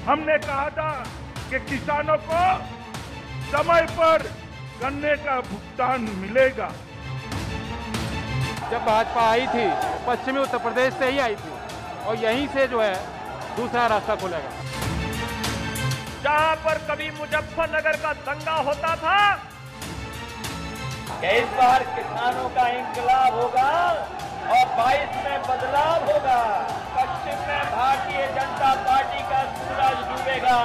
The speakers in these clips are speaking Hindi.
हमने कहा था कि किसानों को समय पर गन्ने का भुगतान मिलेगा। जब भाजपा आई थी पश्चिमी उत्तर प्रदेश से ही आई थी और यहीं से जो है दूसरा रास्ता खुलेगा। जहां पर कभी मुजफ्फरनगर का दंगा होता था, इस बार किसानों का इंकलाब होगा और 22 में बदलाव होगा। पश्चिम में भारतीय जनता पार्टी का सूरज डूबेगा।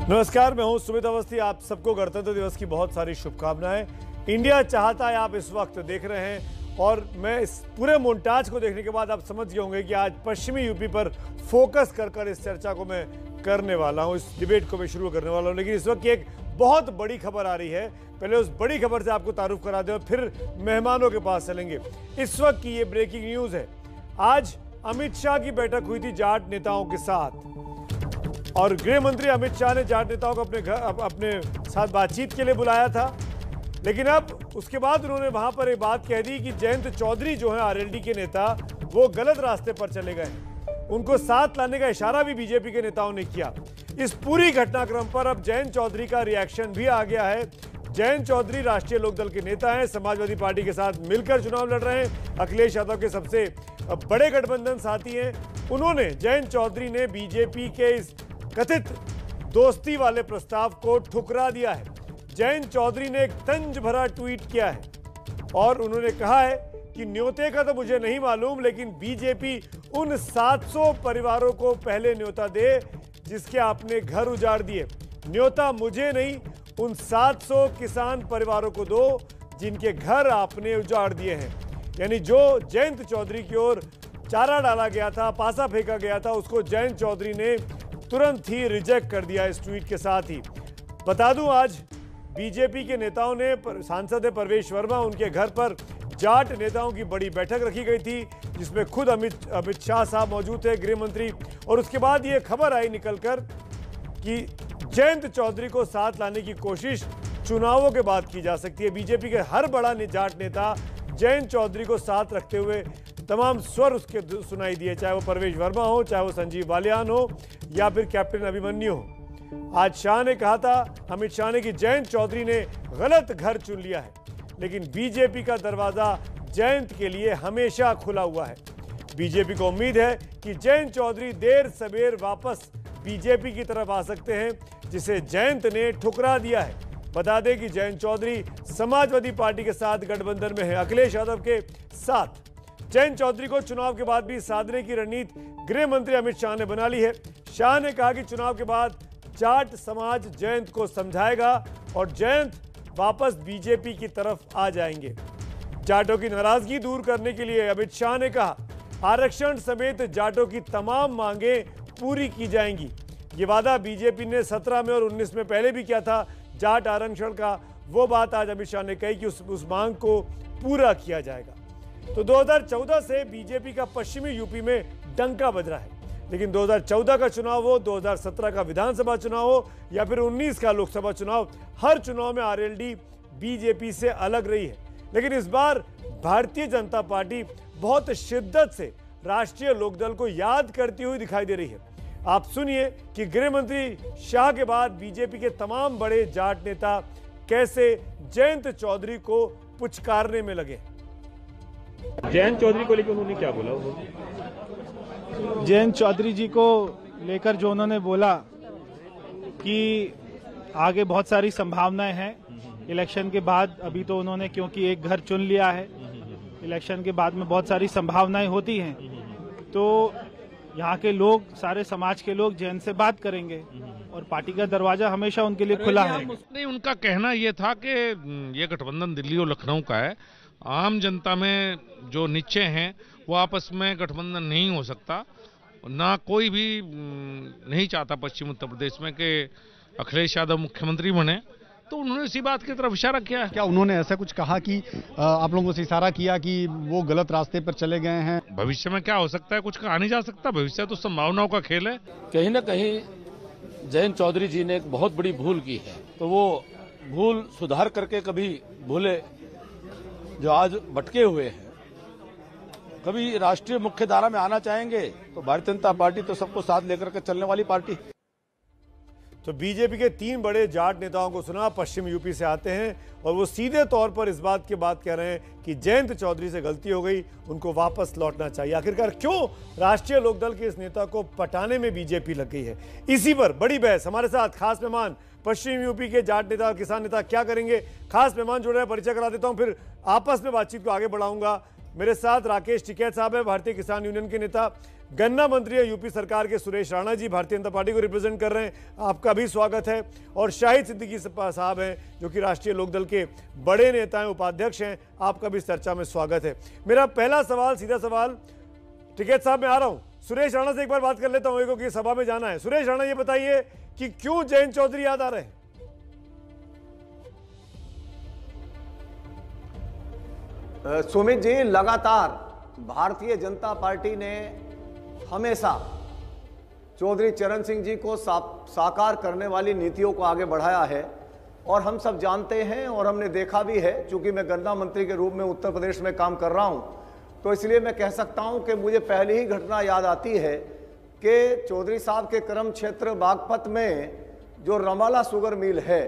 नमस्कार, मैं हूं सुमित अवस्थी। आप सबको गणतंत्र दिवस की बहुत सारी शुभकामनाएं। इंडिया चाहता है आप इस वक्त देख रहे हैं और मैं इस पूरे मोन्टाज को देखने के बाद आप समझ गए होंगे कि आज पश्चिमी यूपी पर फोकस कर इस चर्चा को मैं करने वाला हूं, इस डिबेट को मैं शुरू करने वाला हूं। लेकिन इस वक्त की एक बहुत बड़ी खबर आ रही है। पहले उस बड़ी खबर से आपको तारुफ करा दें और फिर मेहमानों के पास चलेंगे। इस वक्त की ये ब्रेकिंग न्यूज है। आज अमित शाह की बैठक हुई थी जाट नेताओं के साथ और गृह मंत्री अमित शाह ने जाट नेताओं को अपने साथ बातचीत के लिए बुलाया था। लेकिन अब उसके बाद उन्होंने वहां पर एक बात कह दी कि जयंत चौधरी जो है आरएलडी के नेता, वो गलत रास्ते पर चले गए हैं। उनको साथ लाने का इशारा भी बीजेपी के नेताओं ने किया। इस पूरी घटनाक्रम पर अब जयंत चौधरी का रिएक्शन भी आ गया है। जयंत चौधरी राष्ट्रीय लोकदल के नेता हैं, समाजवादी पार्टी के साथ मिलकर चुनाव लड़ रहे हैं, अखिलेश यादव के सबसे बड़े गठबंधन साथी हैं। उन्होंने जयंत चौधरी ने बीजेपी के इस कथित दोस्ती वाले प्रस्ताव को ठुकरा दिया है। जयंत चौधरी ने एक तंज भरा ट्वीट किया है और उन्होंने कहा है कि न्योते का तो मुझे नहीं मालूम, लेकिन बीजेपी उन 700 परिवारों को पहले न्योता दे जिसके आपने घर उजाड़ दिए। न्योता मुझे नहीं, उन 700 किसान परिवारों को दो जिनके घर आपने उजाड़ दिए हैं। यानी जो जयंत चौधरी की ओर चारा डाला गया था, पासा फेंका गया था, उसको जयंत चौधरी ने तुरंत ही रिजेक्ट कर दिया इस ट्वीट के साथ ही। बता दूं, आज बीजेपी के नेताओं ने, सांसद परवेश वर्मा, उनके घर पर जाट नेताओं की बड़ी बैठक रखी गई थी जिसमें खुद अमित शाह साहब मौजूद थे, गृह मंत्री। और उसके बाद ये खबर आई निकलकर कि जयंत चौधरी को साथ लाने की कोशिश चुनावों के बाद की जा सकती है। बीजेपी के हर बड़ा जाट नेता जयंत चौधरी को साथ रखते हुए तमाम स्वर उसके सुनाई दिए, चाहे वो परवेश वर्मा हो, चाहे वो संजीव बालियान हो या फिर कैप्टन अभिमन्यु हो। आज शाह ने कहा था, अमित शाह ने, कि जयंत चौधरी ने गलत घर चुन लिया है, लेकिन बीजेपी का दरवाजा जयंत के लिए हमेशा खुला हुआ है। बीजेपी को उम्मीद है कि जयंत चौधरी देर सवेर वापस बीजेपी की तरफ आ सकते हैं, जिसे जयंत ने ठुकरा दिया है। बता दें कि जयंत चौधरी समाजवादी पार्टी के साथ गठबंधन में है, अखिलेश यादव के साथ। जयंत चौधरी को चुनाव के बाद भी साधने की रणनीति गृह मंत्री अमित शाह ने बना ली है। शाह ने कहा कि चुनाव के बाद जाट समाज जयंत को समझाएगा और जयंत वापस बीजेपी की तरफ आ जाएंगे। जाटों की नाराजगी दूर करने के लिए अमित शाह ने कहा, आरक्षण समेत जाटों की तमाम मांगें पूरी की जाएंगी। ये वादा बीजेपी ने 17 में और 19 में पहले भी किया था जाट आरक्षण का। वो बात आज अमित शाह ने कही कि उस मांग को पूरा किया जाएगा। तो 2014 से बीजेपी का पश्चिमी यूपी में डंका बज रहा है, लेकिन 2014 का चुनाव हो, 2017 का विधानसभा चुनाव हो या फिर 19 का लोकसभा चुनाव, हर चुनाव में आरएलडी बीजेपी से अलग रही है। लेकिन इस बार भारतीय जनता पार्टी बहुत शिद्दत से राष्ट्रीय लोकदल को याद करती हुई दिखाई दे रही है। आप सुनिए कि गृह मंत्री शाह के बाद बीजेपी के तमाम बड़े जाट नेता कैसे जयंत चौधरी को पुचकारने में लगे। जयंत चौधरी को लेकर उन्होंने क्या बोला? जयंत चौधरी जी को लेकर जो उन्होंने बोला कि आगे बहुत सारी संभावनाएं हैं इलेक्शन के बाद। अभी तो उन्होंने क्योंकि एक घर चुन लिया है, इलेक्शन के बाद में बहुत सारी संभावनाएं होती हैं, तो यहाँ के लोग, सारे समाज के लोग जयंत से बात करेंगे और पार्टी का दरवाजा हमेशा उनके लिए खुला है। नहीं, उनका कहना यह था कि ये गठबंधन दिल्ली और लखनऊ का है, आम जनता में जो निश्चय हैं वो आपस में गठबंधन नहीं हो सकता। ना कोई भी नहीं चाहता पश्चिम उत्तर प्रदेश में कि अखिलेश यादव मुख्यमंत्री बने, तो उन्होंने इसी बात की तरफ इशारा किया है। क्या उन्होंने ऐसा कुछ कहा कि आप लोगों से इशारा किया कि वो गलत रास्ते पर चले गए हैं? भविष्य में क्या हो सकता है कुछ कहा नहीं जा सकता, भविष्य तो संभावनाओं का खेल है। कहीं ना कहीं जयंत चौधरी जी ने एक बहुत बड़ी भूल की है, तो वो भूल सुधार करके कभी भूले जो आज भटके हुए हैं, कभी राष्ट्रीय मुख्य धारा में आना चाहेंगे तो भारतीय जनता पार्टी तो सबको साथ लेकर के चलने वाली पार्टी। तो बीजेपी के 3 बड़े जाट नेताओं को सुना, पश्चिम यूपी से आते हैं और वो सीधे तौर पर इस बात की बात कह रहे हैं कि जयंत चौधरी से गलती हो गई, उनको वापस लौटना चाहिए। आखिरकार क्यों राष्ट्रीय लोकदल के इस नेता को पटाने में बीजेपी लग गई है, इसी पर बड़ी बहस। हमारे साथ खास मेहमान पश्चिम यूपी के जाट नेता और किसान नेता क्या करेंगे, खास मेहमान जुड़ रहे हैं, परिचय करा देता हूं, फिर आपस में बातचीत को आगे बढ़ाऊंगा। मेरे साथ राकेश टिकैत साहब है, भारतीय किसान यूनियन के नेता, गन्ना मंत्री है यूपी सरकार के सुरेश राणा जी, भारतीय जनता पार्टी को रिप्रेजेंट कर रहे हैं, आपका भी स्वागत है। और शाहिद सिद्दीकी साहब हैं जो कि राष्ट्रीय लोकदल के बड़े नेता हैं, उपाध्यक्ष हैं, आपका भी इस चर्चा में स्वागत है। मेरा पहला सवाल, सीधा सवाल, टिकैत साहब मैं आ रहा हूं, सुरेश राणा से एक बार बात कर लेता हूं क्योंकि सभा में जाना है। सुरेश राणा ये बताइए कि क्यों जयंत चौधरी याद आ रहे हैं? सुमित जी, लगातार भारतीय जनता पार्टी ने हमेशा चौधरी चरण सिंह जी को साकार करने वाली नीतियों को आगे बढ़ाया है और हम सब जानते हैं और हमने देखा भी है। चूंकि मैं गन्ना मंत्री के रूप में उत्तर प्रदेश में काम कर रहा हूं, तो इसलिए मैं कह सकता हूं कि मुझे पहली ही घटना याद आती है कि चौधरी साहब के कर्म क्षेत्र बागपत में जो रमाला शुगर मिल है,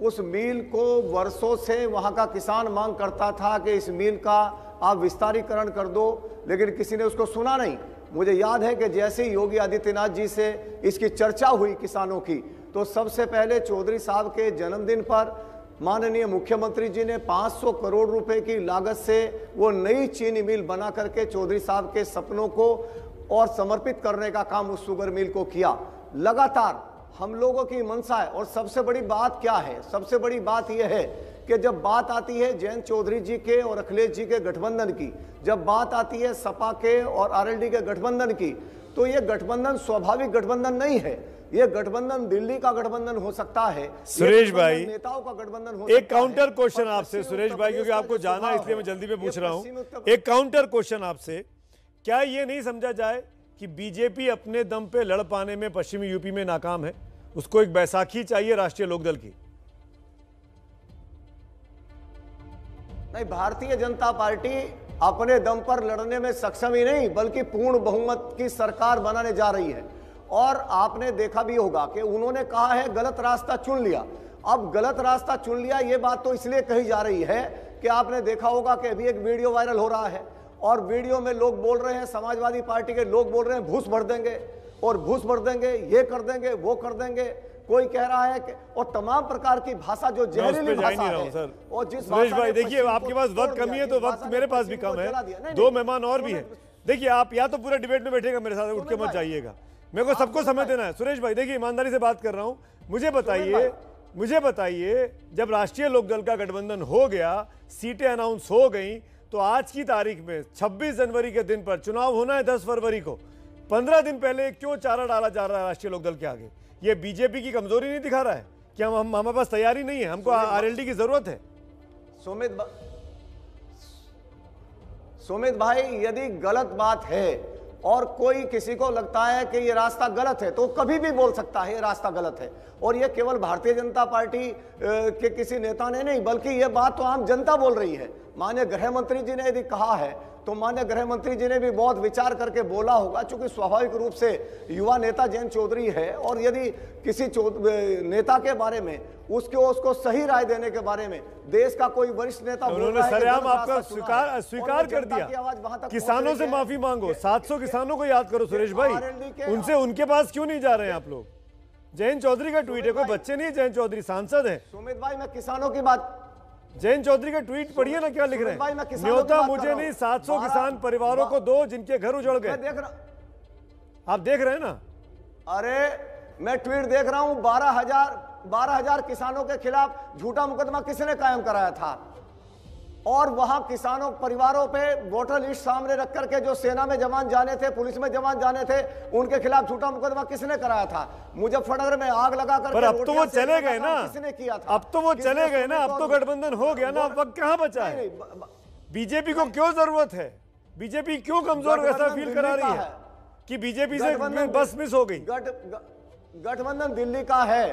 उस मिल को वर्षों से वहां का किसान मांग करता था कि इस मिल का आप विस्तारीकरण कर दो, लेकिन किसी ने उसको सुना नहीं। मुझे याद है कि जैसे ही योगी आदित्यनाथ जी से इसकी चर्चा हुई किसानों की, तो सबसे पहले चौधरी साहब के जन्मदिन पर माननीय मुख्यमंत्री जी ने 500 करोड़ रुपए की लागत से वो नई चीनी मिल बना करके चौधरी साहब के सपनों को और समर्पित करने का काम उस शुगर मिल को किया। लगातार हम लोगों की मंशा है। और सबसे बड़ी बात क्या है, सबसे बड़ी बात यह है कि जब बात आती है जयंत चौधरी जी के और अखिलेश जी के गठबंधन की, जब बात आती है सपा के और आरएलडी के गठबंधन की, तो ये गठबंधन स्वाभाविक गठबंधन नहीं है। ये गठबंधन दिल्ली का गठबंधन हो सकता है, सुरेश भाई नेताओं का गठबंधन हो। एक काउंटर क्वेश्चन आपसे सुरेश भाई, क्योंकि आपको जाना है इसलिए मैं जल्दी में पूछ रहा हूं। एक काउंटर क्वेश्चन आपसे, क्या ये नहीं समझा जाए कि बीजेपी अपने दम पे लड़ पाने में पश्चिमी यूपी में नाकाम है, उसको एक बैसाखी चाहिए राष्ट्रीय लोकदल की? नहीं, भारतीय जनता पार्टी अपने दम पर लड़ने में सक्षम ही नहीं बल्कि पूर्ण बहुमत की सरकार बनाने जा रही है। और आपने देखा भी होगा कि उन्होंने कहा है गलत रास्ता चुन लिया। अब गलत रास्ता चुन लिया ये बात तो इसलिए कही जा रही है कि आपने देखा होगा कि अभी एक वीडियो वायरल हो रहा है और वीडियो में लोग बोल रहे हैं, समाजवादी पार्टी के लोग बोल रहे हैं घूस भर देंगे और घूस भर देंगे, ये कर देंगे, वो कर देंगे। कोई कह रहा है कि और तमाम प्रकार की भाषा जो जहरीली भाषा है। सर और जिस सुरेश भाई देखिए, आपके पास वक्त कमी है तो वक्त मेरे पास भी कम है, 2 मेहमान और भी हैं। देखिए आप या तो पूरा डिबेट में बैठेगा मेरे साथ, उठ के मत जाइएगा, मेरे को सबको समय देना है। सुरेश भाई देखिए, ईमानदारी से बात कर रहा हूं, मुझे बताइए जब राष्ट्रीय लोकदल का गठबंधन हो गया, सीटें अनाउंस हो गई, तो आज की तारीख में 26 जनवरी के दिन पर चुनाव होना है 10 फरवरी को, 15 दिन पहले क्यों चारा डाला जा रहा है राष्ट्रीय लोकदल के आगे? ये बीजेपी की कमजोरी नहीं दिखा रहा है कि हमारे पास तैयारी नहीं है, हमको आरएलडी की जरूरत है? सुमित भाई, यदि गलत बात है और कोई किसी को लगता है कि ये रास्ता गलत है तो कभी भी बोल सकता है ये रास्ता गलत है। और ये केवल भारतीय जनता पार्टी के किसी नेता ने नहीं, बल्कि ये बात तो आम जनता बोल रही है। माननीय गृह मंत्री जी ने यदि कहा है तो माननीय गृह मंत्री जी ने भी बहुत विचार करके बोला होगा, चूंकि स्वाभाविक रूप से युवा नेता जयंत चौधरी है और यदि किसी नेता के बारे में उसको सही राय देने के बारे में देश का कोई वरिष्ठ नेता उन्होंने सरेआम आपका स्वीकार कर दिया। किसानों से माफी मांगो, 700 किसानों को याद करो सुरेश भाई, उनसे उनके पास क्यों नहीं जा रहे हैं आप लोग? जयंत चौधरी का ट्वीट है, कोई बच्चे नहीं है, जयंत चौधरी सांसद है। सुमित भाई, मैं किसानों की बात, जयंत चौधरी का ट्वीट पढ़िए ना, क्या लिख रहे हैं? न्योता मुझे नहीं, 700 किसान परिवारों को दो जिनके घर उजड़ गए। आप देख रहे हैं ना? अरे मैं ट्वीट देख रहा हूं, 12,000 किसानों के खिलाफ झूठा मुकदमा किसने कायम कराया था? और वहां किसानों परिवारों पे वोटर लिस्ट सामने रख करके जो सेना में जवान जाने थे, पुलिस में जवान जाने थे, उनके खिलाफ झूठा मुकदमा किसने कराया था? मुजफ्फरनगर में आग लगा कर, पर अब तो वो चले गए ना, किसने किया था? अब तो वो चले गए ना, अब तो गठबंधन हो गया ना, अब वक्त कहां बचा है? बीजेपी को क्यों जरूरत है? बीजेपी क्यों कमजोर वैसा फील करा रही है कि बीजेपी से बस मिस हो गई? गठबंधन दिल्ली का है,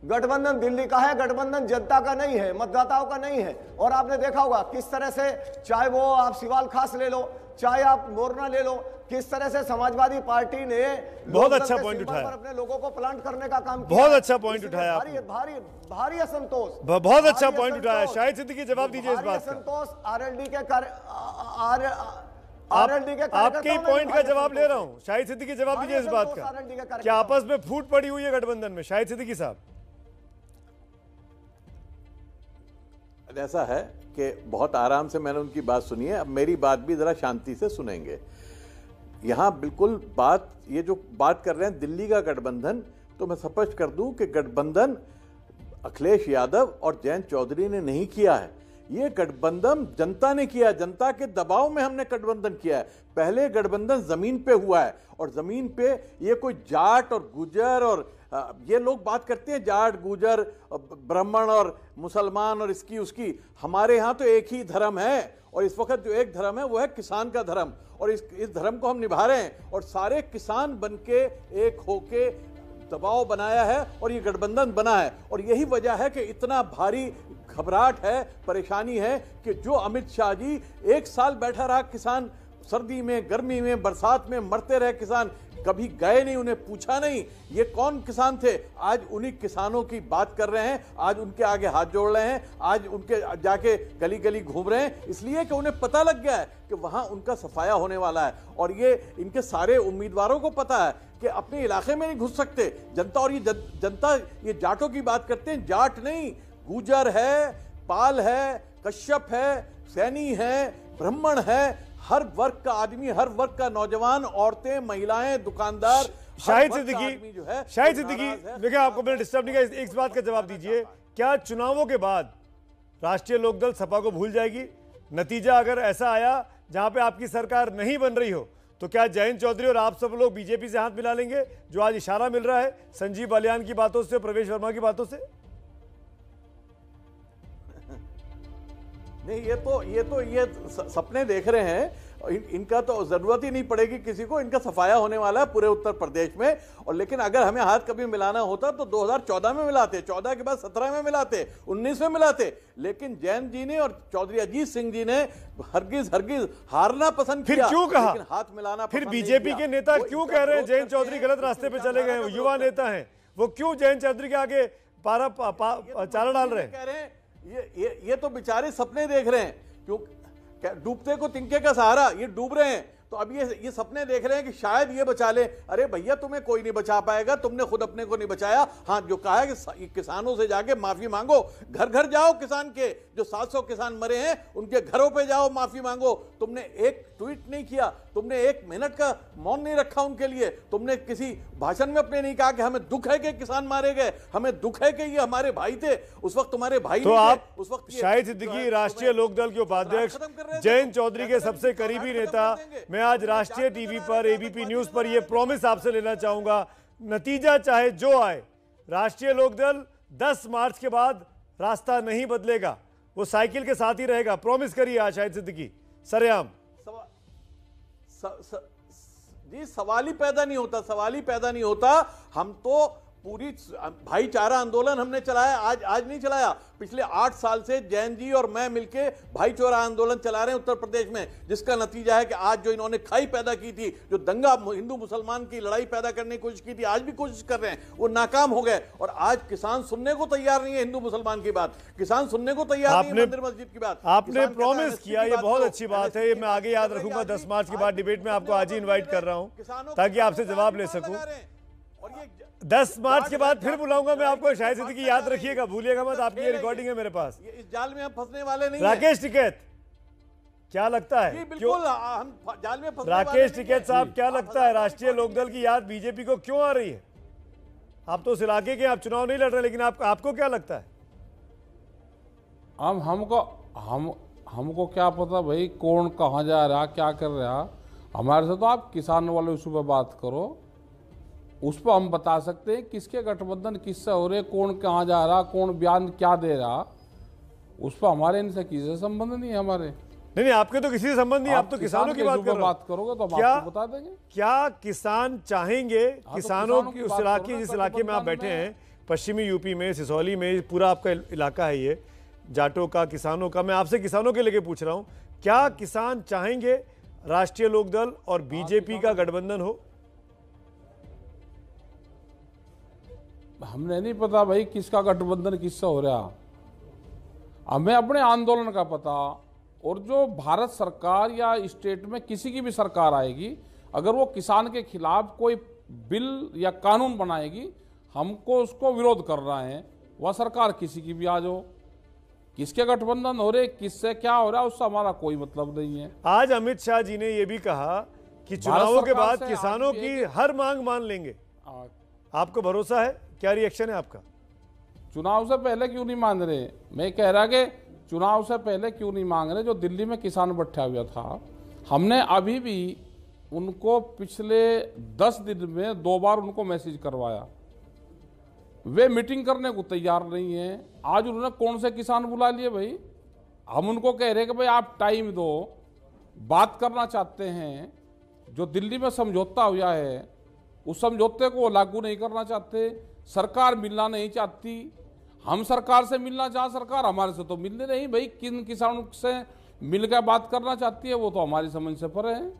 गठबंधन दिल्ली का है, गठबंधन जनता का नहीं है, मतदाताओं का नहीं है। और आपने देखा होगा किस तरह से, चाहे वो आप सिवाल खास ले लो, चाहे आप मोरना ले लो, किस तरह से समाजवादी पार्टी ने बहुत अच्छा पॉइंट उठाया, अपने लोगों को प्लांट करने का काम किया। बहुत अच्छा पॉइंट उठाया, भारी असंतोष, बहुत अच्छा पॉइंट उठाया। शाहिद सिद्दीकी जवाब दीजिए इस बात का। असंतोष आरएलडी के आपके ही पॉइंट का जवाब ले रहा हूं। शाहिद सिद्दीकी जवाब दीजिए इस बात का। क्या आपस में फूट पड़ी हुई है गठबंधन में? शाहिद सिद्दीकी साहब, ऐसा है कि बहुत आराम से मैंने उनकी बात सुनी है, अब मेरी बात भी जरा शांति से सुनेंगे। यहां बिल्कुल बात, ये जो बात कर रहे हैं दिल्ली का गठबंधन, तो मैं स्पष्ट कर दूं कि गठबंधन अखिलेश यादव और जयंत चौधरी ने नहीं किया है, ये गठबंधन जनता ने किया, जनता के दबाव में हमने गठबंधन किया है। पहले गठबंधन जमीन पे हुआ है, और जमीन पे ये कोई जाट और गुजर और ये लोग बात करते हैं, जाट गुजर ब्राह्मण और मुसलमान और इसकी उसकी, हमारे यहाँ तो एक ही धर्म है, और इस वक्त जो एक धर्म है वो है किसान का धर्म, और इस धर्म को हम निभा रहे हैं, और सारे किसान बनके एक होके दबाव बनाया है और ये गठबंधन बना है। और यही वजह है कि इतना भारी घबराहट है, परेशानी है कि जो अमित शाह जी 1 साल बैठा रहा किसान, सर्दी में, गर्मी में, बरसात में मरते रहे किसान, कभी गए नहीं, उन्हें पूछा नहीं ये कौन किसान थे। आज उन्हीं किसानों की बात कर रहे हैं, आज उनके आगे हाथ जोड़ रहे हैं, आज उनके जाके गली गली घूम रहे हैं, इसलिए कि उन्हें पता लग गया है कि वहां उनका सफाया होने वाला है। और ये इनके सारे उम्मीदवारों को पता है कि अपने इलाके में नहीं घुस सकते जनता। और ये जनता, ये जाटों की बात करते हैं, जाट नहीं, गुजर है, पाल है, कश्यप है, सैनी है, ब्राह्मण है, हर वर्ग का आदमी, हर वर्ग का नौजवान, औरतें, महिलाएं, दुकानदार। शाहिद सिद्दीकी, शाहिद सिद्दीकी, देखिए आपको मैंने डिस्टर्ब नहीं किया, एक बात का जवाब दीजिए, क्या चुनावों के बाद राष्ट्रीय लोकदल सपा को भूल जाएगी? नतीजा अगर ऐसा आया जहां पे आपकी सरकार नहीं बन रही हो, तो क्या जयंत चौधरी और आप सब लोग बीजेपी से हाथ मिला लेंगे, जो आज इशारा मिल रहा है संजीव बालियान की बातों से, प्रवेश वर्मा की बातों से? नहीं, ये सपने देख रहे हैं, इनका तो जरूरत ही नहीं पड़ेगी किसी को, इनका सफाया होने वाला है पूरे उत्तर प्रदेश में। और लेकिन अगर हमें हाथ कभी मिलाना होता तो 2014 में मिलाते, 14 के बाद 17 में मिलाते, 19 में मिलाते, लेकिन जैन जी ने और चौधरी अजीत सिंह जी ने हरगिज हारना पसंद किया। फिर क्यों कहा हाथ मिलाना? फिर बीजेपी के नेता क्यों कह रहे हैं जयंत चौधरी गलत रास्ते पे चले गए? युवा नेता हैं वो, क्यों जयंत चौधरी के आगे चारा डाल रहे हैं? ये तो बेचारे सपने देख रहे हैं, क्यों डूबते को तिनके का सहारा, ये डूब रहे हैं, तो अब ये सपने देख रहे हैं कि शायद ये बचा ले। अरे भैया, तुम्हें कोई नहीं बचा पाएगा, तुमने खुद अपने को नहीं बचाया। हाँ, जो कहा है कि किसानों से जाके माफी मांगो, घर घर जाओ, किसान के जो 700 किसान मरे हैं उनके घरों पे जाओ, माफी मांगो। तुमने एक ट्वीट नहीं किया, तुमने 1 मिनट का मौन नहीं रखा उनके लिए, तुमने किसी भाषण में अपने नहीं कहा कि हमें दुख है कि किसान मारे गए, हमें दुख है कि ये हमारे भाई थे, उस वक्त तुम्हारे भाई तो आप उस वक्त शाहिद सिद्दीकी, राष्ट्रीय लोकदल के उपाध्यक्ष, जयंत चौधरी के सबसे करीबी नेता, मैं आज राष्ट्रीय टीवी पर, एबीपी न्यूज पर यह प्रॉमिस आपसे लेना चाहूंगा, नतीजा चाहे जो आए, राष्ट्रीय लोकदल 10 मार्च के बाद रास्ता नहीं बदलेगा, वो साइकिल के साथ ही रहेगा। प्रॉमिस करिए आज शाहिद सिद्दीकी सरेआम। जी, सवाल ही पैदा नहीं होता, सवाल ही पैदा नहीं होता। हम तो पूरी भाईचारा आंदोलन हमने चलाया, आज नहीं चलाया, पिछले 8 साल से जैन जी और मैं मिलके भाईचारा आंदोलन चला रहे हैं उत्तर प्रदेश में, जिसका नतीजा है कि आज जो इन्होंने खाई पैदा की थी, जो दंगा हिंदू मुसलमान की लड़ाई पैदा करने की कोशिश की थी, आज भी कोशिश कर रहे हैं, वो नाकाम हो गए। और आज किसान सुनने को तैयार नहीं है हिंदू मुसलमान की बात, किसान सुनने को तैयार नहीं है मंदिर मस्जिद की बात। आपने प्रॉमिस किया, ये बहुत अच्छी बात है, ये मैं आगे याद रखूंगा। 10 मार्च के बाद डिबेट में आपको आज ही इन्वाइट कर रहा हूं ताकि आपसे जवाब ले सकूं। 10 मार्च के बाद फिर बुलाऊंगा मैं आपको, शाहिद सिद्दीकी याद रखिएगा, भूलिएगा मत, आपकी ये रिकॉर्डिंग है मेरे पास। इस जाल में हम फंसने वाले नहीं। राकेश टिकैत, क्या लगता है बिल्कुल हम जाल में फंसने वाले? राकेश टिकैत साहब, क्या लगता है राष्ट्रीय लोकदल की याद बीजेपी को क्यों आ रही है? आप तो उस इलाके के, आप चुनाव नहीं लड़ रहे, लेकिन आपको क्या लगता है? हमको क्या पता भाई कौन कहाँ जा रहा, क्या कर रहा। हमारे से तो आप किसान वाले इशू पर बात करो, उस पर हम बता सकते हैं किसके गठबंधन किससे हो रहे, कौन कहाँ जा रहा, कौन बयान क्या दे रहा, उस पर हमारे इनसे किसी से संबंध नहीं है हमारे। नहीं, आपके तो किसी से संबंध नहीं, आप तो किसानों की बात करोगे तो हम आपको बता देंगे। क्या किसान चाहेंगे, किसानों की उस इलाके, जिस इलाके में आप बैठे हैं, पश्चिमी यूपी में, सिसौली में, पूरा आपका इलाका है ये, जाटों का, किसानों का। मैं आपसे किसानों के लेके पूछ रहा हूँ, क्या किसान चाहेंगे राष्ट्रीय लोकदल और बीजेपी का गठबंधन हो? हमने नहीं पता भाई किसका गठबंधन किससे हो रहा, हमें अपने आंदोलन का पता। और जो भारत सरकार या स्टेट में किसी की भी सरकार आएगी, अगर वो किसान के खिलाफ कोई बिल या कानून बनाएगी, हमको उसको विरोध करना है। वह सरकार किसी की भी आ जाओ, किसके गठबंधन हो रहे, किससे क्या हो रहा है, उससे हमारा कोई मतलब नहीं है। आज अमित शाह जी ने यह भी कहा कि चुनावों के बाद किसानों की हर मांग मान लेंगे। आपको भरोसा है? क्या रिएक्शन है आपका? चुनाव से पहले क्यों नहीं मान रहे? मैं कह रहा कि चुनाव से पहले क्यों नहीं मांग रहे? जो दिल्ली में किसान बैठा हुआ था, हमने अभी भी उनको पिछले 10 दिन में 2 बार उनको मैसेज करवाया, वे मीटिंग करने को तैयार नहीं है। आज उन्होंने कौन से किसान बुला लिए भाई? हम उनको कह रहे हैं कि भाई आप टाइम दो, बात करना चाहते हैं। जो दिल्ली में समझौता हुआ है उस समझौते को लागू नहीं करना चाहते, सरकार मिलना नहीं चाहती। हम सरकार से मिलना चाह, सरकार हमारे से तो मिलने नहीं। भाई किन किसानों से मिलकर बात करना चाहती है वो तो हमारी समझ से परे है।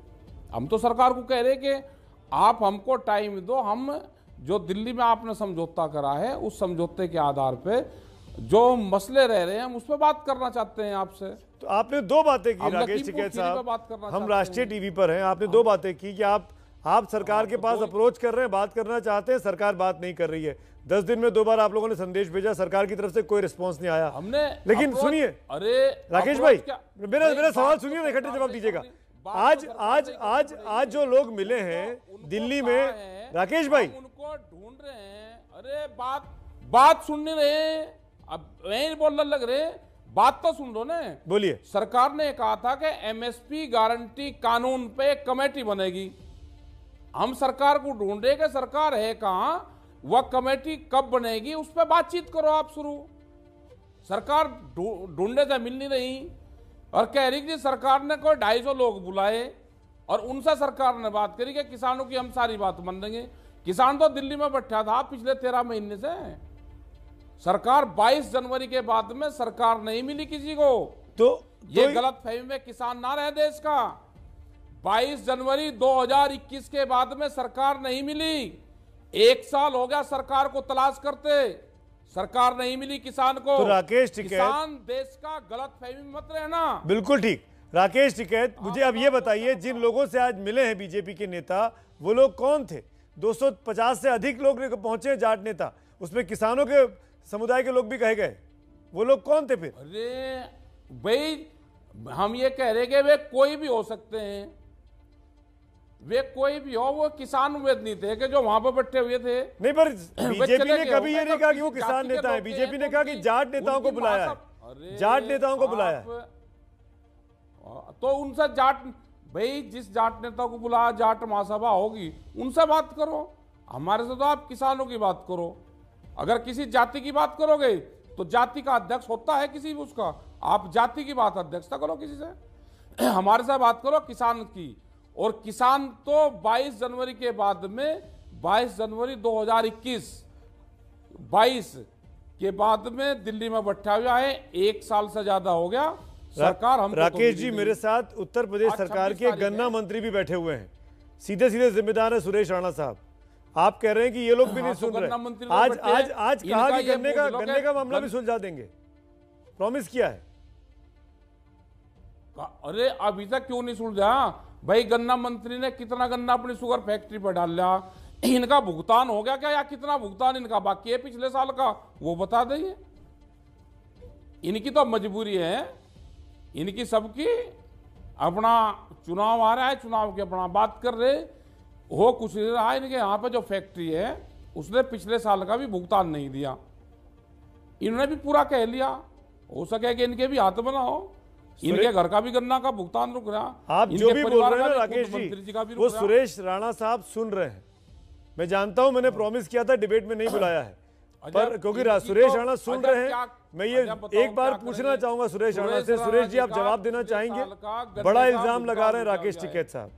हम तो सरकार को कह रहे कि आप हमको टाइम दो, हम जो दिल्ली में आपने समझौता करा है उस समझौते के आधार पे जो मसले रह रहे हैं हम उस पर बात करना चाहते हैं आपसे। तो आपने 2 बातें की राकेश टिकैत साहब, हम राष्ट्रीय टीवी पर हैं, आपने 2 बातें की कि आप सरकार के पास अप्रोच कर रहे हैं, बात करना चाहते हैं, सरकार बात नहीं कर रही है। 10 दिन में 2 बार आप लोगों ने संदेश भेजा, सरकार की तरफ से कोई रिस्पांस नहीं आया हमने। लेकिन सुनिए, अरे राकेश भाई मेरा सवाल सुनिए ना, इकट्ठे जवाब दीजिएगा। आज जो लोग मिले हैं दिल्ली में, राकेश भाई उनको ढूंढ रहे हैं। अरे बात सुनने रहे, अब वही बोलने लग रहे, बात तो सुन लो ना। बोलिए। सरकार ने कहा था कि एमएसपी गारंटी कानून पे एक कमेटी बनेगी। हम सरकार को ढूंढे कि सरकार है कहां, वह कमेटी कब बनेगी, उस पर बातचीत करो आप शुरू। सरकार ढूंढने से मिल नहीं रही और कह रही कि सरकार ने कोई 250 लोग बुलाए और उनसे सरकार ने बात करी कि किसानों की हम सारी बात मान लेंगे। किसान तो दिल्ली में बैठा था पिछले 13 महीने से। सरकार 22 जनवरी के बाद में सरकार नहीं मिली किसी को। तो ये गलत फहमी में किसान ना रहे देश का। 22 जनवरी 2021 के बाद में सरकार नहीं मिली। 1 साल हो गया सरकार को तलाश करते, सरकार नहीं मिली किसान को। तो राकेश टिकैत, किसान देश का गलत फहमी मत रहना। बिल्कुल ठीक। राकेश टिकैत, मुझे अब ये बताइए, जिन लोगों से आज मिले हैं बीजेपी के नेता, वो लोग कौन थे? 250 से अधिक लोग पहुंचे जाट नेता, उसमें किसानों के समुदाय के लोग भी कहे गए। वो लोग कौन थे फिर? अरे भाई हम ये कह रहे कि वे कोई भी हो सकते हैं, वे कोई भी हो, वो किसान उम्मीद नहीं थे कि जो वहां पर बैठे हुए थे। नहीं, पर बीजेपी ने कभी ये नहीं कहा कि वो किसान नेता है। बीजेपी ने कहा कि जाट नेताओं को बुलाया है, जाट नेताओं को बुलाया है। तो उनसे जाट, भाई जिस जाट नेता को बुलाया, जाट महासभा होगी, उनसे बात करो। हमारे से तो आप किसानों की बात करो। अगर किसी जाति की बात करोगे तो जाति का अध्यक्ष होता है किसी उसका, आप जाति की बात अध्यक्षता करो किसी से। हमारे से बात करो किसान की। और किसान तो 22 जनवरी के बाद में, 22 जनवरी 2022 के बाद में दिल्ली में बैठा हुआ है। 1 साल से ज्यादा हो गया सरकार। हम राकेश जी, मेरे साथ उत्तर प्रदेश सरकार के गन्ना मंत्री भी बैठे हुए हैं, सीधे सीधे जिम्मेदार है सुरेश राणा साहब। आप कह रहे हैं कि ये लोग भी नहीं सुन रहे। आज कहा कि गन्ने का मामला भी सुलझा देंगे, प्रॉमिस किया है। अरे अभी तक क्यों नहीं सुलझा भाई? गन्ना मंत्री ने कितना गन्ना अपनी शुगर फैक्ट्री पर डाल लिया, इनका भुगतान हो गया क्या, या कितना भुगतान इनका बाकी है पिछले साल का, वो बता दीजिए। इनकी तो मजबूरी है, इनकी सबकी। अपना चुनाव आ रहा है, चुनाव की अपना बात कर रहे हो, कुछ नहीं रहा। इनके यहाँ पे जो फैक्ट्री है उसने पिछले साल का भी भुगतान नहीं दिया। इन्होंने भी पूरा कह लिया, हो सके कि इनके भी हाथ बनाओ, इनके घर का भी गन्ना का भुगतान रुक रहा। आप जो भी बोल रहे हैं राकेश जी, वो सुरेश राणा साहब सुन रहे हैं। मैं जानता हूं, मैंने प्रॉमिस किया था डिबेट में नहीं बुलाया है, पर क्योंकि सुरेश राणा सुन रहे हैं, मैं ये एक बार पूछना चाहूंगा सुरेश राणा से। सुरेश जी, आप जवाब देना चाहेंगे? बड़ा इल्जाम लगा रहे हैं राकेश टिकैत साहब।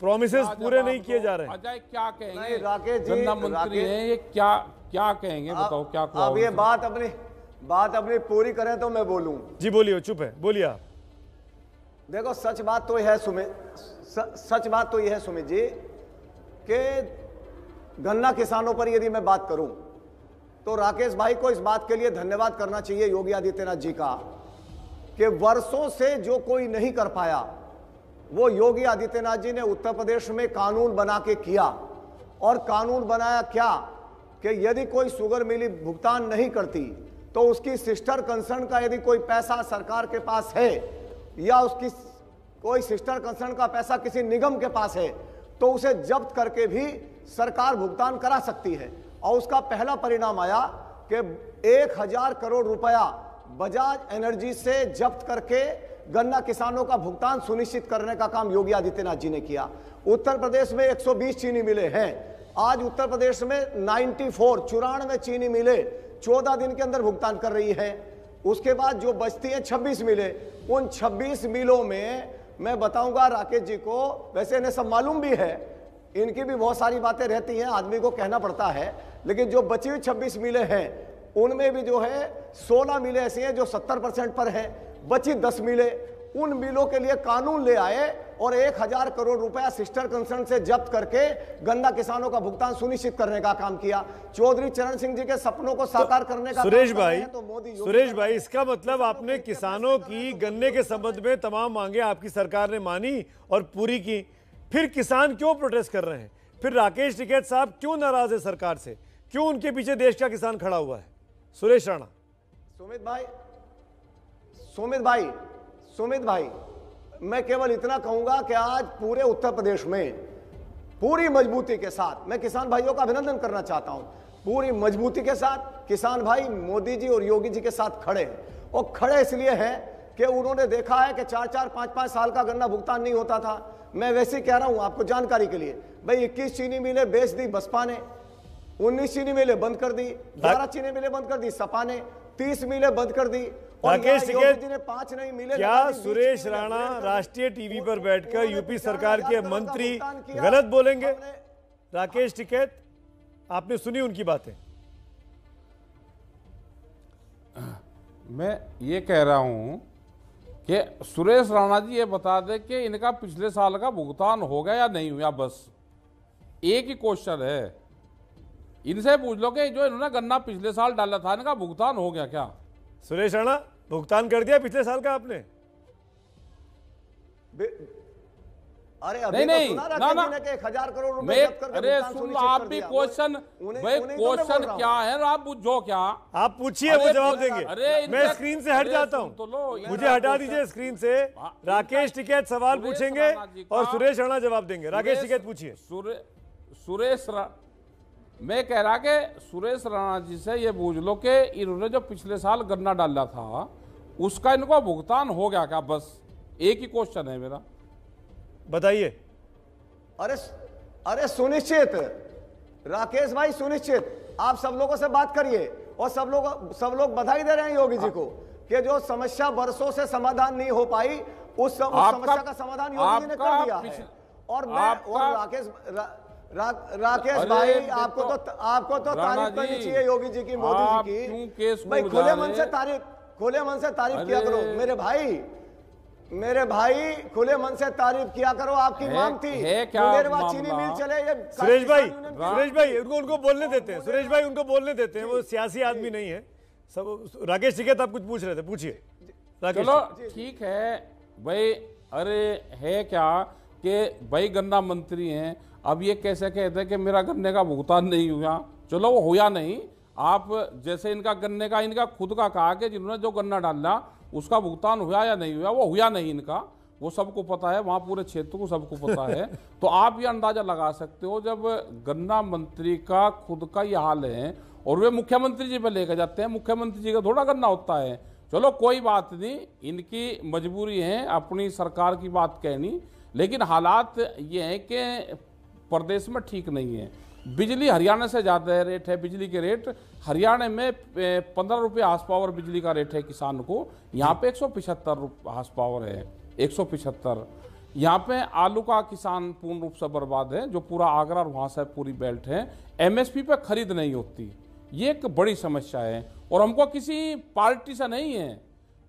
प्रोमिसेस पूरे नहीं किए जा रहे हैं। अजय क्या कहेंगे? नहीं, राकेश जी, गन्ना मंत्री हैं, ये क्या क्या कहेंगे? बताओ क्या अब ये बात अपनी पूरी करें तो मैं बोलूं। जी बोलिए, चुप है, बोलिए आप। देखो सच बात तो यह है सुमित जी कि गन्ना किसानों पर यदि मैं बात करूं तो राकेश भाई को इस बात के लिए धन्यवाद करना चाहिए योगी आदित्यनाथ जी का कि वर्षों से जो कोई नहीं कर पाया वो योगी आदित्यनाथ जी ने उत्तर प्रदेश में कानून बना के किया। और कानून बनाया क्या कि यदि कोई शुगर मिली भुगतान नहीं करती तो उसकी सिस्टर कंसर्न का यदि कोई पैसा सरकार के पास है या उसकी कोई सिस्टर कंसर्न का पैसा किसी निगम के पास है तो उसे जब्त करके भी सरकार भुगतान करा सकती है। और उसका पहला परिणाम आया कि 1000 करोड़ रुपया बजाज एनर्जी से जब्त करके गन्ना किसानों का भुगतान सुनिश्चित करने का काम योगी आदित्यनाथ जी ने किया। उत्तर प्रदेश में 120 चीनी मिलें हैं। आज उत्तर प्रदेश में 94 चीनी मिलें 14 दिन के अंदर भुगतान कर रही है। उसके बाद जो बचती है 26 मिलें, उन 26 मिलों में मैं बताऊंगा राकेश जी को, वैसे इन्हें सब मालूम भी है, इनकी भी बहुत सारी बातें रहती हैं, आदमी को कहना पड़ता है, लेकिन जो बची हुई 26 मिलें हैं उनमें भी जो है 16 मिलें ऐसी हैं जो 70% पर है, बची 10 मिलें। उन मिलों के लिए कानून ले आए और 1000 करोड़ रुपया सिस्टर कंसर्न से जब्त करके गन्ना किसानों का भुगतान सुनिश्चित करने का काम किया। चौधरी चरण सिंह जी के सपनों को साकार करने का सुरेश भाई, इसका मतलब आपने किसानों की गन्ने के संबंध में तमाम मांगे आपकी सरकार ने मानी और पूरी की, फिर किसान क्यों प्रोटेस्ट कर रहे हैं? फिर राकेश टिकैत साहब क्यों नाराज है सरकार से? क्यों उनके पीछे देश का किसान खड़ा हुआ है? सुरेश राणा। सुमित भाई, मैं केवल इतना कहूंगा कि आज पूरे उत्तर प्रदेश में पूरी मजबूती के साथ, मैं किसान भाइयों का अभिनंदन करना चाहता हूं, पूरी मजबूती के साथ किसान भाई मोदी जी और योगी जी के साथ खड़े हैं। और खड़े इसलिए हैं कि उन्होंने देखा है कि 4-4, 5-5 साल का गन्ना भुगतान नहीं होता था। मैं वैसे ही कह रहा हूं आपको जानकारी के लिए, भाई 21 चीनी मिलें बेच दी बसपा ने, 19 चीनी मिलें बंद कर दी, 12 चीनी मिलें बंद कर दी सपा ने, 30 मिलें बंद कर दी। राकेश टिकैत, 5 नहीं मिले। क्या सुरेश राणा राष्ट्रीय टीवी पर बैठकर यूपी सरकार के मंत्री गलत बोलेंगे? राकेश टिकैत, आपने सुनी उनकी बातें? मैं ये कह रहा हूं कि सुरेश राणा जी ये बता दें कि इनका पिछले साल का भुगतान हो गया या नहीं हुआ, बस एक ही क्वेश्चन है। इनसे पूछ लो कि जो इन्होंने गन्ना पिछले साल डाला था इनका भुगतान हो गया क्या? सुरेश राणा, भुगतान कर दिया पिछले साल का आपने? अरे अभी नहीं, तो सुना ना कि 1000 करोड़ रुपए जब्त करके अरे सुन, आप भी क्वेश्चन, भाई क्वेश्चन क्या है आप पूछो, क्या आप पूछिए, वो जवाब देंगे। अरे मैं स्क्रीन से हट जाता हूं, मुझे हटा दीजिए स्क्रीन से। राकेश टिकैत सवाल पूछेंगे और सुरेश राणा जवाब देंगे। राकेश टिकैत पूछिए। मैं कह रहा कि सुरेश राणा जी से ये पूछ लो कि इन्होंने जो पिछले साल गन्ना डाला था उसका इनको भुगतान हो गया क्या? बस एक ही क्वेश्चन है मेरा, बताइए। अरे सुनिश्चित राकेश भाई, सुनिश्चित आप सब लोगों से बात करिए। और सब लोग बधाई दे रहे हैं योगी जी को कि जो समस्या वर्षों से समाधान नहीं हो पाई उस समस्या का समाधान योगी जी ने कर दिया है। और राकेश भाई, आपको तो तारीफ करनी चाहिए योगी जी की, मोदी जी की। भाई खुले मन से तारीफ किया करो मेरे भाई, खुले मन से तारीफ किया करो। आपकी मांग थी चीनी मिल चले। सुरेश भाई उनको बोलने देते हैं। सुरेश भाई उनको बोलने देते हैं, वो सियासी आदमी नहीं है सब। राकेश टिकैत आप कुछ पूछ रहे थे, पूछिए। चलो ठीक है भाई। अरे है क्या कि भाई गन्ना मंत्री हैं, अब ये कैसे कहते हैं कि मेरा गन्ने का भुगतान नहीं हुआ? चलो वो हुआ नहीं, आप जैसे इनका गन्ने का इनका खुद का कहा कि जिन्होंने जो गन्ना डाला उसका भुगतान हुआ या नहीं हुआ, वो हुआ नहीं इनका, वो सबको पता है, वहाँ पूरे क्षेत्र को सबको पता है। तो आप ये अंदाजा लगा सकते हो जब गन्ना मंत्री का खुद का ये हाल है और वे मुख्यमंत्री जी पे लेकर जाते हैं, मुख्यमंत्री जी का थोड़ा गन्ना होता है। चलो कोई बात नहीं, इनकी मजबूरी है अपनी सरकार की बात कहनी, लेकिन हालात ये हैं कि प्रदेश में ठीक नहीं है। बिजली हरियाणा से ज़्यादा रेट है, बिजली के रेट हरियाणा में 15 रुपये हार्स पावर बिजली का रेट है किसान को, यहाँ पे 175 हार्स पावर है, 175। यहाँ पे आलू का किसान पूर्ण रूप से बर्बाद है, जो पूरा आगरा और वहाँ से पूरी बेल्ट है, एमएसपी पे खरीद नहीं होती, ये एक बड़ी समस्या है। और हमको किसी पार्टी से नहीं है,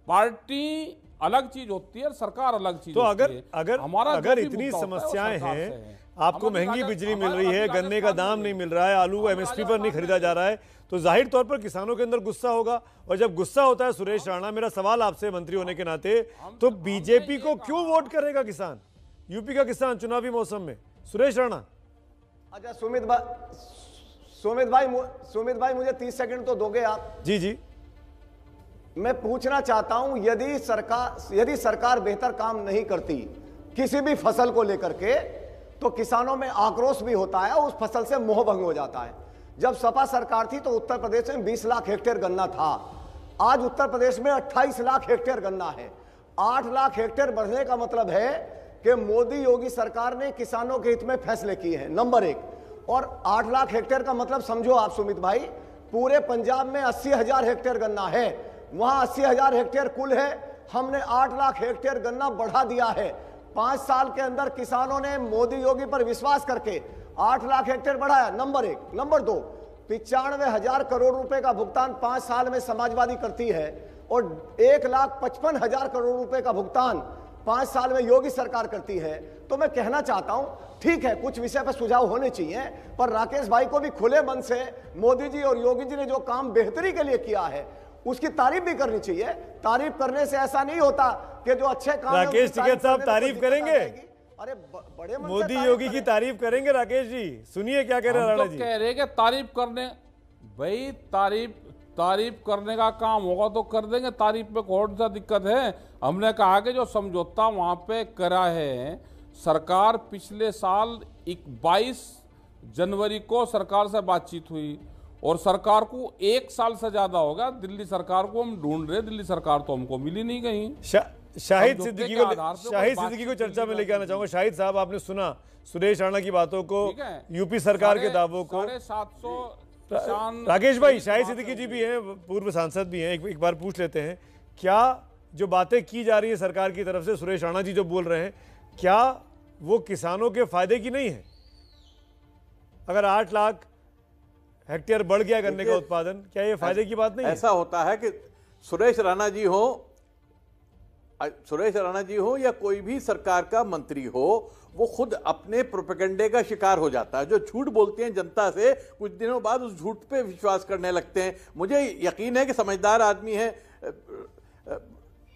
पार्टी अलग चीज होती है और सरकार अलग चीज तो होती है। अगर इतनी समस्याएं हैं, आपको महंगी बिजली मिल रही है, गन्ने का दाम नहीं मिल रहा है, आलू एमएसपी पर नहीं खरीदा जा रहा है, तो जाहिर तौर पर किसानों के अंदर गुस्सा होगा। और जब गुस्सा होता है सुरेश राणा, मेरा सवाल आपसे मंत्री होने के नाते, तो बीजेपी को क्यों वोट करेगा किसान, यूपी का किसान चुनावी मौसम में? सुरेश राणा। अच्छा सुमित भाई मुझे 30 सेकंड तो दोगे आप? जी जी। मैं पूछना चाहता हूं, यदि सरकार बेहतर काम नहीं करती किसी भी फसल को लेकर के, तो किसानों में आक्रोश भी होता है, उस फसल से मोहभंग हो जाता है। जब सपा सरकार थी तो उत्तर प्रदेश में 20 लाख हेक्टेयर गन्ना था, आज उत्तर प्रदेश में 28 लाख हेक्टेयर गन्ना है। 8 लाख हेक्टेयर बढ़ने का मतलब है कि मोदी योगी सरकार ने किसानों के हित में फैसले किए हैं, नंबर 1। और 8 लाख हेक्टेयर का मतलब समझो आप सुमित भाई, पूरे पंजाब में 80,000 हेक्टेयर गन्ना है, वहां 80,000 हेक्टेयर कुल है, हमने 8 लाख हेक्टेयर गन्ना बढ़ा दिया है। 5 साल के अंदर किसानों ने मोदी योगी पर विश्वास करके 8 लाख हेक्टेयर बढ़ाया, नंबर 1। नंबर 2, 95,000 करोड़ रुपए का भुगतान 5 साल में समाजवादी करती है और 1,55,000 करोड़ रुपए का भुगतान 5 साल में योगी सरकार करती है। तो मैं कहना चाहता हूं, ठीक है कुछ विषय पर सुझाव होने चाहिए, पर राकेश भाई को भी खुले मन से मोदी जी और योगी जी ने जो काम बेहतरी के लिए किया है उसकी तारीफ भी करनी चाहिए। तारीफ करने से ऐसा नहीं होता कि जो अच्छे काम, राकेश टिकैत साहब तारीफ करेंगे? अरे बड़े मन मोदी योगी की तारीफ करेंगे राकेश जी? सुनिए क्या कह रहे हैं राणा जी। कह रहे कि तारीफ करने, भाई तारीफ करने का काम होगा तो कर देंगे, तारीफ में कौन सा दिक्कत है। हमने कहा कि जो समझौता वहां पे करा है सरकार, पिछले साल 22 जनवरी को सरकार से बातचीत हुई और सरकार को 1 साल से ज्यादा होगा, दिल्ली सरकार को हम ढूंढ रहे, दिल्ली सरकार तो हमको मिली नहीं कहीं। शाहिद सिद्दीकी को चर्चा में लेके आना चाहूंगा। शाहिद साहब, आपने सुना सुरेश राणा की बातों को, यूपी सरकार के दावों को। 750 राकेश भाई, शाहिद सिद्दीकी जी भी हैं, पूर्व सांसद भी हैं, एक बार पूछ लेते हैं, क्या जो बातें की जा रही है सरकार की तरफ से, सुरेश राणा जी जो बोल रहे हैं, क्या वो किसानों के फायदे की नहीं है? अगर 8 लाख हेक्टेयर बढ़ गया गन्ने का उत्पादन, क्या ये फायदे की बात नहीं है? ऐसा होता है कि सुरेश राणा जी हो या कोई भी सरकार का मंत्री हो, वो खुद अपने प्रोपेगेंडे का शिकार हो जाता है। जो झूठ बोलते हैं जनता से, कुछ दिनों बाद उस झूठ पे विश्वास करने लगते हैं। मुझे यकीन है कि समझदार आदमी है,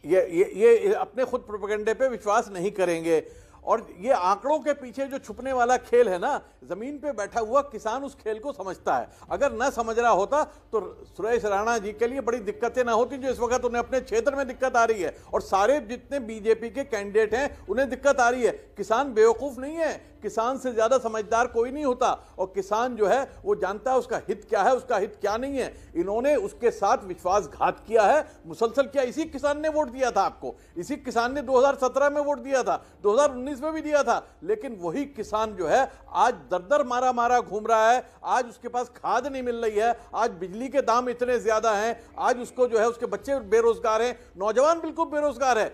ये अपने खुद प्रोपेगेंडे पे विश्वास नहीं करेंगे। और ये आंकड़ों के पीछे जो छुपने वाला खेल है ना, जमीन पे बैठा हुआ किसान उस खेल को समझता है। अगर न समझ रहा होता तो सुरेश राणा जी के लिए बड़ी दिक्कतें ना होती जो इस वक्त उन्हें अपने क्षेत्र में दिक्कत आ रही है, और सारे जितने बीजेपी के कैंडिडेट हैं उन्हें दिक्कत आ रही है। किसान बेवकूफ नहीं है, किसान से ज्यादा समझदार कोई नहीं होता, और किसान जो है वो जानता है उसका हित क्या है, उसका हित क्या नहीं है। इन्होंने उसके साथ विश्वासघात किया है, मुसलसल किया। इसी किसान ने वोट दिया था आपको, इसी किसान ने 2017 में वोट दिया था, 2019 में भी दिया था, लेकिन वही किसान जो है आज दर मारा घूम रहा है। आज उसके पास खाद नहीं मिल रही है, आज बिजली के दाम इतने ज्यादा हैं, आज उसको जो है उसके बच्चे बेरोजगार हैं, नौजवान बिल्कुल बेरोजगार है,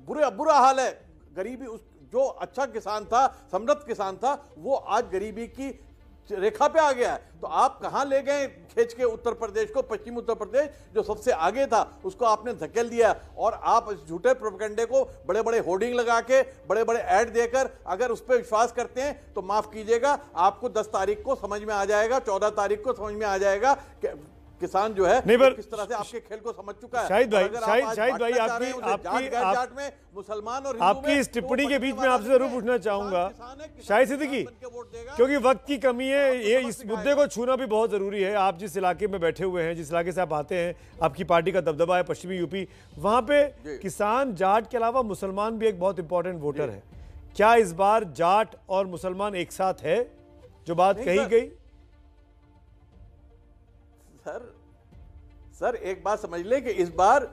बुरा हाल है। गरीबी, जो अच्छा किसान था, समृद्ध किसान था, वो आज गरीबी की रेखा पे आ गया है। तो आप कहां ले गए खींच के उत्तर प्रदेश को? पश्चिम उत्तर प्रदेश जो सबसे आगे था उसको आपने धकेल दिया, और आप इस झूठे प्रोपेगेंडे को बड़े बड़े होर्डिंग लगा के, बड़े बड़े ऐड देकर अगर उस पर विश्वास करते हैं तो माफ कीजिएगा, आपको 10 तारीख को समझ में आ जाएगा, 14 तारीख को समझ में आ जाएगा कि किसान जो है नहीं, किस तरह से आपके खेल को समझ चुका है। शाहिद भाई, मुसलमान और आपकी इस टिप्पणी के बीच में आपसे जरूर पूछना चाहूंगा शाहिद सिद्दीकी, क्योंकि वक्त की कमी है, ये इस मुद्दे को छूना भी बहुत जरूरी है। आप जिस इलाके में बैठे हुए हैं, जिस इलाके से आप आते हैं, आपकी पार्टी का दबदबा है पश्चिमी यूपी, वहां पे किसान जाट के अलावा मुसलमान भी एक बहुत इंपॉर्टेंट वोटर है। क्या इस बार जाट और मुसलमान एक साथ है जो बात कही गई? सर एक बात समझ ले कि इस बार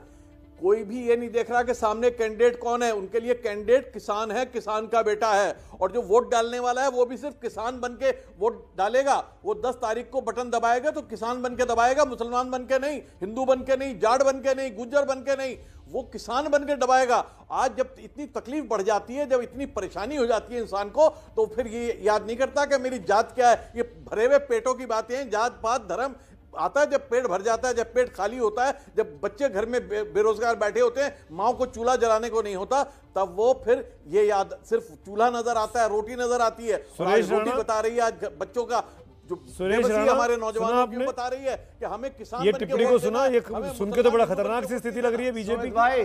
कोई भी ये नहीं देख रहा कि सामने कैंडिडेट कौन है। उनके लिए कैंडिडेट किसान है, किसान का बेटा है, और जो वोट डालने वाला है वो भी सिर्फ किसान बन के वोट डालेगा। वो 10 तारीख को बटन दबाएगा तो किसान बन के दबाएगा, मुसलमान बन के नहीं, हिंदू बन के नहीं, जाट बन के नहीं, गुज्जर बन के नहीं। वो किसान बन के दबाएगा। आज जब इतनी तकलीफ बढ़ जाती है, जब इतनी परेशानी हो जाती है इंसान को, तो फिर ये याद नहीं करता कि मेरी जात क्या है। ये भरे हुए पेटों की बातें हैं, जात पात धर्म आता है जब पेट भर जाता है, जब पेट खाली होता है, जब बच्चे घर में बेरोजगार बैठे होते हैं, माँ को चूल्हा जलाने को नहीं होता, तब वो फिर ये याद सिर्फ चूल्हा नजर आता है, रोटी नजर आती है। सुरेश रोटी राणा बता रही है आज बच्चों का जो सुरेश राणा हमारे नौजवानों को बता रही है कि हमें किसान ये बनके टिप्पणी को वोट सुना, देना, ये हमें सुन के तो बड़ा खतरनाक सी स्थिति लग रही है बीजेपी भाई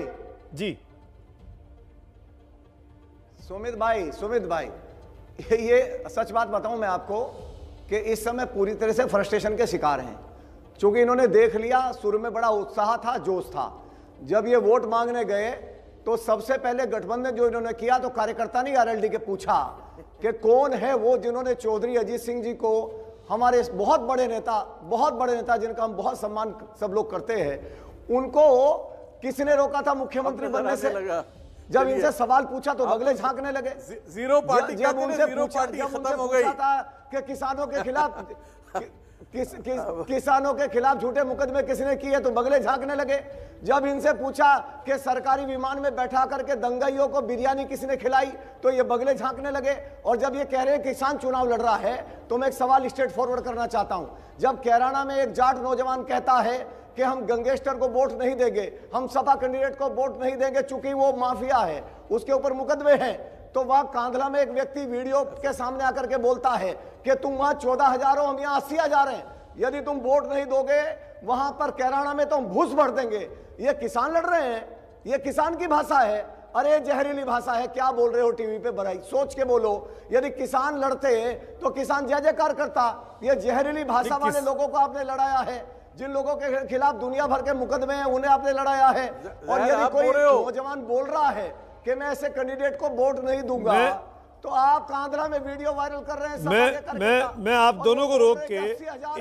जी। सुमित भाई ये सच बात बताऊं मैं आपको कि इस समय पूरी तरह से फ्रस्ट्रेशन के शिकार हैं, क्योंकि इन्होंने देख लिया, शुरू में बड़ा उत्साह था, जोश था, जब ये वोट मांगने गए तो सबसे पहले गठबंधन जो इन्होंने किया, तो कार्यकर्ता नहीं आरएलडी के पूछा कि कौन है वो जिन्होंने चौधरी अजीत सिंह जी को, हमारे बहुत बड़े नेता जिनका हम बहुत सम्मान सब लोग करते हैं, उनको किसने रोका था मुख्यमंत्री बनने से? जब इनसे सवाल पूछा तो बगले झांकने लगे। जीरो पार्टी जब उनसे खत्म हो गई था कि किसानों के खिलाफ किसानों के खिलाफ झूठे मुकदमे किसने किए, तो बगले झांकने लगे। जब इनसे पूछा कि सरकारी विमान में बैठा करके दंगाइयों को बिरयानी किसने खिलाई, तो ये बगले झांकने लगे। और जब ये कह रहे हैं किसान चुनाव लड़ रहा है, तो मैं एक सवाल स्ट्रेट फॉरवर्ड करना चाहता हूं। जब कैराना में एक जाट नौजवान कहता है कि हम गंगेस्टर को वोट नहीं देंगे, हम सपा कैंडिडेट को वोट नहीं देंगे चूंकि वो माफिया है, उसके ऊपर मुकदमे हैं, तो वहां कांधला में एक व्यक्ति वीडियो के सामने आकर के बोलता है कि तुम वहां 14,000 हो, हम यहाँ 80,000 हैं, यदि तुम वोट नहीं दोगे वहां पर कैराना में तो हम घूस भर देंगे। ये किसान लड़ रहे हैं, ये किसान की भाषा है। अरे जहरीली भाषा है, क्या बोल रहे हो टीवी पे, बड़ाई सोच के बोलो। यदि किसान लड़ते तो किसान जय जयकार करता। ये जहरीली भाषा वाले लोगों को आपने लड़ाया है, जिन लोगों के खिलाफ दुनिया भर के मुकदमे हैं उन्हें आपने लड़ाया है। और यदि कोई नौजवान बोल रहा है कि मैं ऐसे कैंडिडेट को वोट नहीं दूंगा, तो आप कांधला में वीडियो वायरल कर रहे हैं। मैं आप दोनों को रोक के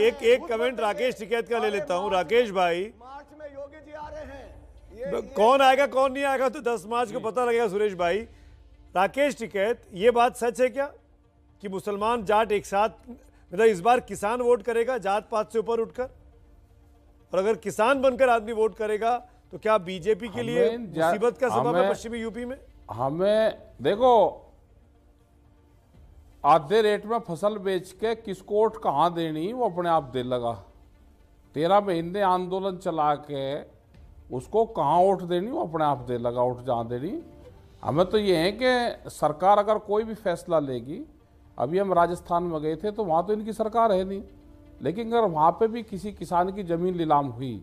एक कमेंट राकेश टिकैत का ले लेता हूं। राकेश भाई, मार्च में योगी जी आ रहे हैं, कौन आएगा कौन नहीं आएगा तो 10 मार्च को पता लगेगा। सुरेश भाई, राकेश टिकैत, ये बात सच है क्या कि मुसलमान जाट एक साथ, मतलब इस बार किसान वोट करेगा जात पात से ऊपर उठकर? और अगर किसान बनकर आदमी वोट करेगा तो क्या बीजेपी के लिए मुसीबत का सबब है पश्चिमी यूपी में? हमें देखो, आधे रेट में फसल बेच के किसको वोट कहां देनी वो अपने आप दे लगा। 13 महीने आंदोलन चला के उसको कहां वोट देनी वो अपने आप दे लगा, वोट जहां देनी। हमें तो ये है कि सरकार अगर कोई भी फैसला लेगी, अभी हम राजस्थान में गए थे तो वहां तो इनकी सरकार है नहीं, लेकिन अगर वहाँ पे भी किसी किसान की ज़मीन नीलाम हुई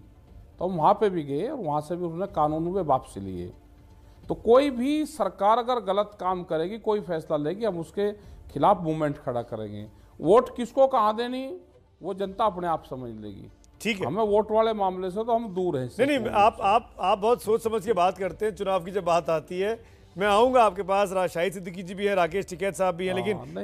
तो हम वहाँ पे भी गए और वहाँ से भी उन्होंने कानून में वापसी लिए। तो कोई भी सरकार अगर गलत काम करेगी, कोई फैसला लेगी, हम उसके खिलाफ मूवमेंट खड़ा करेंगे। वोट किसको कहाँ देनी वो जनता अपने आप समझ लेगी। ठीक है, हमें वोट वाले मामले से तो हम दूर हैं। नहीं, आप बहुत सोच समझ के बात करते हैं। चुनाव की जब बात आती है मैं आऊँगा आपके पास, शाहिद सिद्दीकी जी भी है, राकेश टिकैत साहब भी हैं, लेकिन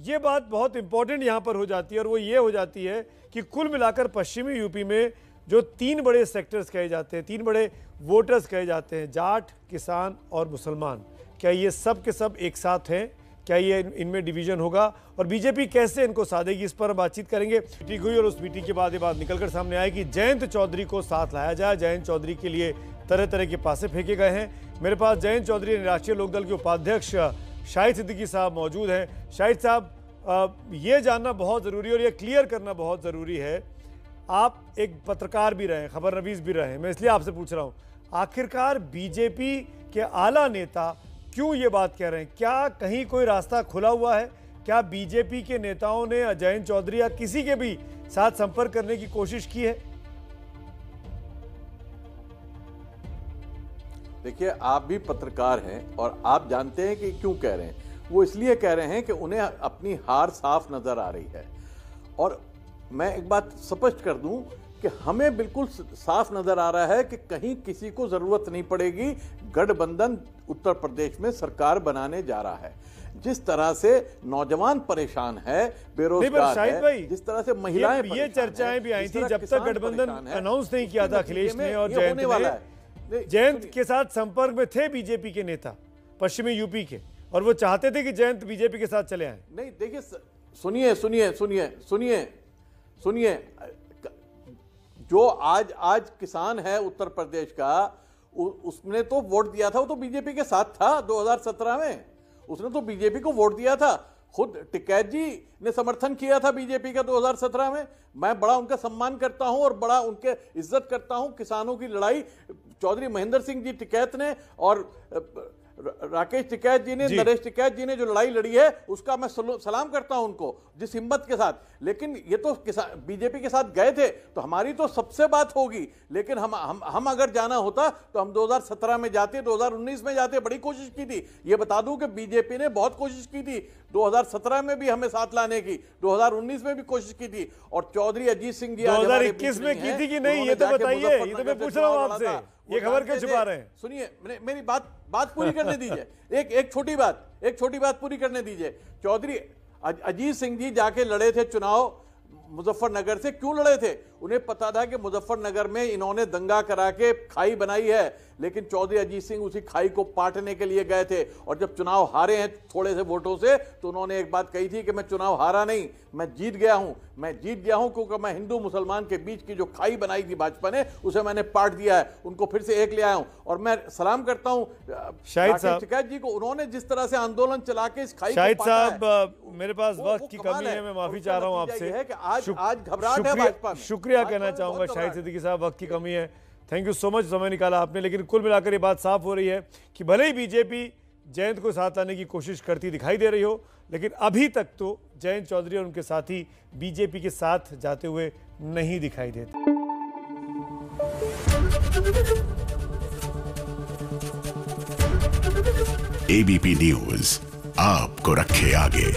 ये बात बहुत इंपॉर्टेंट यहाँ पर हो जाती है, और वो ये हो जाती है कि कुल मिलाकर पश्चिमी यूपी में जो 3 बड़े सेक्टर्स कहे जाते हैं, 3 बड़े वोटर्स कहे जाते हैं, जाट, किसान और मुसलमान, क्या ये सब के सब एक साथ हैं? क्या ये इनमें डिवीजन होगा और बीजेपी कैसे इनको साधेगी? इस पर बातचीत करेंगे। मीटिंग हुई और उस मीटिंग के बाद ये बात निकलकर सामने आई कि जयंत चौधरी को साथ लाया जाए। जयंत चौधरी के लिए तरह तरह के पासे फेंके गए हैं। मेरे पास जयंत चौधरी राष्ट्रीय लोकदल के उपाध्यक्ष शाहिद सिद्दीकी साहब मौजूद हैं। शाहिद साहब, ये जानना बहुत ज़रूरी और ये क्लियर करना बहुत ज़रूरी है, आप एक पत्रकार भी रहे हैं, खबर नवीस भी रहे हैं, मैं इसलिए आपसे पूछ रहा हूँ, आखिरकार बीजेपी के आला नेता क्यों ये बात कह रहे हैं? क्या कहीं कोई रास्ता खुला हुआ है? क्या बीजेपी के नेताओं ने जयंत चौधरी या किसी के भी साथ संपर्क करने की कोशिश की है? देखिए, आप भी पत्रकार हैं और आप जानते हैं कि क्यों कह रहे हैं। वो इसलिए कह रहे हैं कि उन्हें अपनी हार साफ नजर आ रही है। और मैं एक बात स्पष्ट कर दूं कि हमें बिल्कुल साफ नजर आ रहा है कि कहीं किसी को जरूरत नहीं पड़ेगी। गठबंधन उत्तर प्रदेश में सरकार बनाने जा रहा है। जिस तरह से नौजवान परेशान है, बेरोजगार है, जिस तरह से महिलाएं, ये चर्चाएं भी आई थी जब तक गठबंधन अनाउंस नहीं किया था अखिलेश ने और जयंत के साथ संपर्क में थे बीजेपी के नेता पश्चिमी यूपी के, और वो चाहते थे कि जयंत बीजेपी के साथ चले आए। नहीं, देखिए, सुनिए, जो आज किसान है उत्तर प्रदेश का, उसने तो वोट दिया था, वो तो बीजेपी के साथ था 2017 में, उसने तो बीजेपी को वोट दिया था। खुद टिकैत जी ने समर्थन किया था बीजेपी का 2017 में। मैं बड़ा उनका सम्मान करता हूं और बड़ा उनके इज्जत करता हूं। किसानों की लड़ाई चौधरी महेंद्र सिंह जी टिकैत ने और राकेश टिकैत जी ने, नरेश टिकैत जी ने जो लड़ाई लड़ी है उसका मैं सलाम करता हूं उनको, जिस हिम्मत के साथ। लेकिन ये तो बीजेपी के साथ गए थे तो हमारी तो सबसे बात होगी, लेकिन हम अगर जाना होता तो हम 2017 में जाते, 2019 में जाते। बड़ी कोशिश की थी, ये बता दूं कि बीजेपी ने बहुत कोशिश की थी 2017 में भी हमें साथ लाने की, 2019 में भी कोशिश की थी। और चौधरी अजीत सिंह जी 2021 में की थी कि नहीं, ये तो बताइए, ये तो मैं पूछ रहा हूं आपसे, ये खबर क्यों छुपा रहे हैं? सुनिए, मेरी बात पूरी करने दीजिए। एक छोटी बात पूरी करने दीजिए। चौधरी अजीत सिंह जी जाके लड़े थे चुनाव मुजफ्फरनगर से। क्यों लड़े थे? उन्हें पता था कि मुजफ्फरनगर में इन्होंने दंगा करा के खाई बनाई है, लेकिन चौधरी अजीत सिंह उसी खाई को पाटने के लिए गए थे। और जब चुनाव हारे हैं थोड़े से वोटों से, तो उन्होंने एक बात कही थी कि मैं चुनाव हारा नहीं, मैं जीत गया हूं क्योंकि मैं हिंदू मुसलमान के बीच की जो खाई बनाई थी भाजपा ने, उसे मैंने पाट दिया है, उनको फिर से एक ले आया हूं। और मैं सलाम करता हूं शाहिद साहब टिकैत जी को, उन्होंने जिस तरह से आंदोलन चला के इस खाई शाहिद को पाटा साहब, मेरे पास वक्त की कमी है, मैं माफी चाह रहा हूं आपसे। आज घबराहट है भाजपा में। शुक्रिया कहना चाहूंगा शाहिद सिद्दीकी साहब, वक्त की कमी है, थैंक यू सो मच, समय निकाला आपने। लेकिन कुल मिलाकर ये बात साफ हो रही है कि भले ही बीजेपी जयंत को साथ लाने की कोशिश करती दिखाई दे रही हो, लेकिन अभी तक तो जयंत चौधरी और उनके साथी बीजेपी के साथ जाते हुए नहीं दिखाई देते। एबीपी न्यूज आपको रखे आगे।